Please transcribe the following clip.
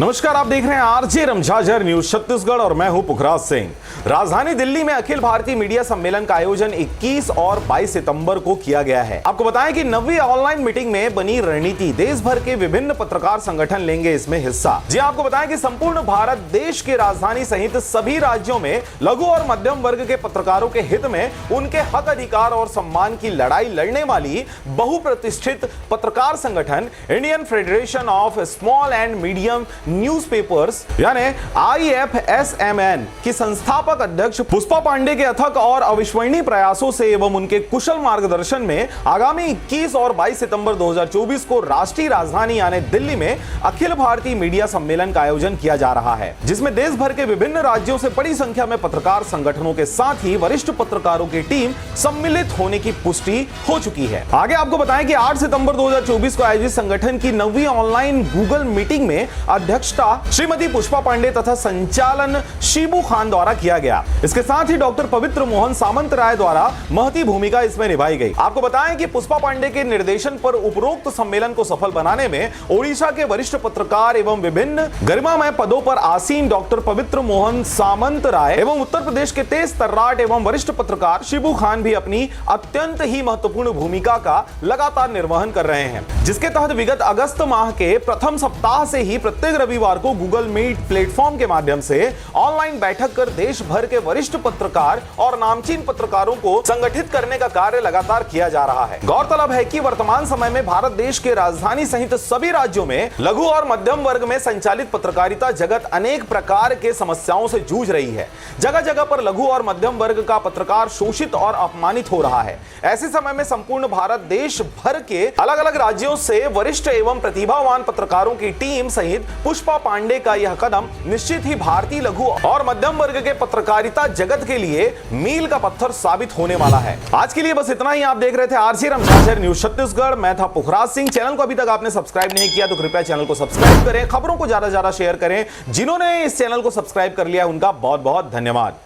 नमस्कार, आप देख रहे हैं आरजे रमझाझर न्यूज छत्तीसगढ़ और मैं हूं पुखराज सिंह। राजधानी दिल्ली में अखिल भारतीय मीडिया सम्मेलन का आयोजन 21 और 22 सितंबर को किया गया है। आपको बताएं कि 9वीं ऑनलाइन मीटिंग में बनी रणनीति, देश भर के विभिन्न पत्रकार संगठन लेंगे इसमें हिस्सा। जी आपको बताएं कि संपूर्ण भारत देश की राजधानी सहित सभी राज्यों में लघु और मध्यम वर्ग के पत्रकारों के हित में उनके हक, अधिकार और सम्मान की लड़ाई लड़ने वाली बहुप्रतिष्ठित पत्रकार संगठन Indian federation of small and medium newspapers यानी IFSMN की संस्थापक अध्यक्ष पुष्पा पांडे के अथक और अविस्मरणीय प्रयासों से एवं उनके कुशल मार्गदर्शन में आगामी 21 और 22 सितंबर 2024 को राष्ट्रीय राजधानी यानी दिल्ली में अखिल भारतीय मीडिया सम्मेलन का आयोजन किया जा रहा है, जिसमें देश भर के विभिन्न राज्यों से बड़ी संख्या में पत्रकार संगठनों के साथ ही वरिष्ठ पत्रकारों की टीम सम्मिलित होने की पुष्टि हो चुकी है। आगे आपको बताएं कि 8 सितंबर 2024 को आयोजित संगठन की 9वीं ऑनलाइन गूगल मीटिंग में अध्यक्षता श्रीमती पुष्पा पांडे तथा संचालन शिबू खान द्वारा किया गया। इसके साथ ही डॉक्टर पवित्र मोहन सामंतराय द्वारा महती भूमिका इसमें निभाई गई। आपको बताएं कि पुष्पा पांडे के निर्देशन पर उपरोक्त सम्मेलन को सफल बनाने में ओडिशा के वरिष्ठ पत्रकार एवं विभिन्न गरिमामय पदों पर आसीन डॉक्टर पवित्र मोहन सामंतराय एवं उत्तर प्रदेश के तेज तर्राट एवं वरिष्ठ पत्रकार शिबू खान भी अपनी अत्यंत ही महत्वपूर्ण भूमिका का लगातार निर्वहन कर रहे हैं, जिसके तहत विगत अगस्त माह के प्रथम सप्ताह से ही प्रत्येक रविवार को गूगल मीट प्लेटफॉर्म के माध्यम से ऑनलाइन बैठक कर देश भर के वरिष्ठ पत्रकार और नामचीन पत्रकारों को संगठित करने का कार्य लगातार किया जा रहा है। गौरतलब है कि वर्तमान समय में भारत देश के राजधानी सहित सभी राज्यों में लघु और मध्यम वर्ग में संचालित पत्रकारिता जगत अनेक प्रकार के समस्याओं से जूझ रही है। जगह जगह पर लघु और मध्यम वर्ग का पत्रकार शोषित और अपमानित हो रहा है। ऐसे समय में संपूर्ण भारत देश भर के अलग अलग राज्यों से वरिष्ठ एवं प्रतिभावान पत्रकारों की टीम सहित पुष्पा पांडे का यह कदम निश्चित ही भारतीय लघु और मध्यम वर्ग के पत्रकारिता जगत के लिए मील का पत्थर साबित होने वाला है। आज के लिए बस इतना ही। आप देख रहे थे आरजे रमझाझर न्यूज छत्तीसगढ़। मैं था पुखराज सिंह। चैनल को अभी तक आपने सब्सक्राइब नहीं किया तो कृपया चैनल को सब्सक्राइब करें, खबरों को ज्यादा से ज्यादा शेयर करें। जिन्होंने इस चैनल को सब्सक्राइब कर लिया उनका बहुत बहुत धन्यवाद।